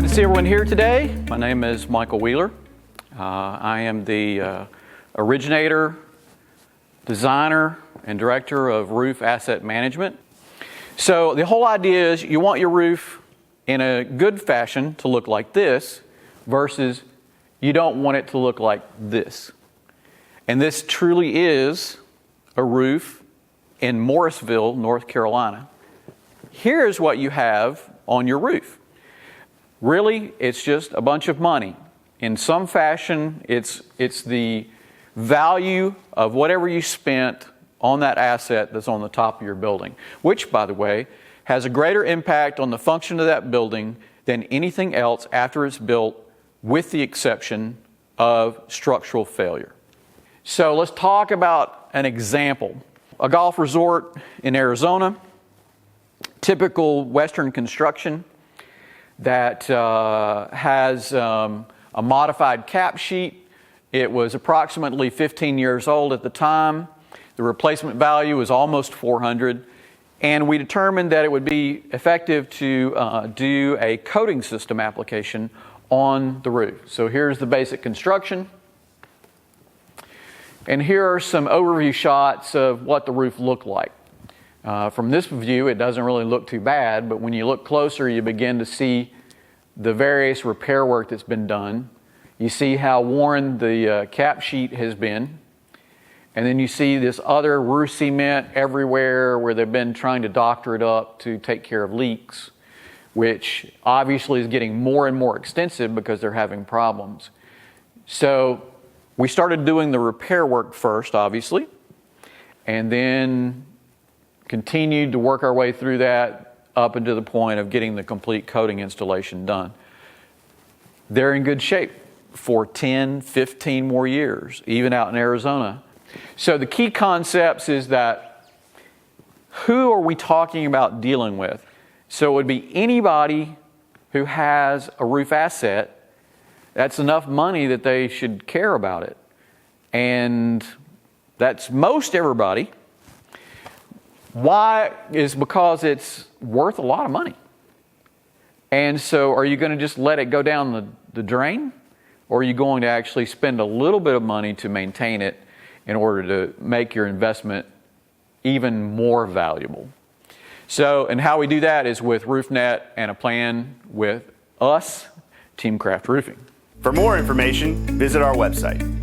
to see everyone here today. My name is Michael Wheeler. I am the originator, designer, and director of Roof Asset Management. So the whole idea is you want your roof in a good fashion to look like this versus you don't want it to look like this. And this truly is a roof in Morrisville, North Carolina. Here's what you have on your roof. Really, it's just a bunch of money. In some fashion, it's the value of whatever you spent on that asset that's on the top of your building, which, by the way, has a greater impact on the function of that building than anything else after it's built, with the exception of structural failure. So let's talk about an example. A golf resort in Arizona, typical Western construction that has a modified cap sheet. It was approximately 15 years old at the time. The replacement value was almost $400, and we determined that it would be effective to do a coating system application on the roof. So here's the basic construction, and here are some overview shots of what the roof looked like. From this view, it doesn't really look too bad, but when you look closer, you begin to see the various repair work that's been done. You see how worn the cap sheet has been. And then you see this other roof cement everywhere where they've been trying to doctor it up to take care of leaks, which obviously is getting more and more extensive because they're having problems. So we started doing the repair work first, obviously, and then continued to work our way through that up into the point of getting the complete coating installation done. They're in good shape for 10, 15 more years, even out in Arizona. So the key concepts is that who are we talking about dealing with? So it would be anybody who has a roof asset. That's enough money that they should care about it. And that's most everybody. Why? Is because it's worth a lot of money. And so are you going to just let it go down the drain? Or are you going to actually spend a little bit of money to maintain it in order to make your investment even more valuable? So, and how we do that is with RoofNet and a plan with us, Team Craft Roofing. For more information, visit our website.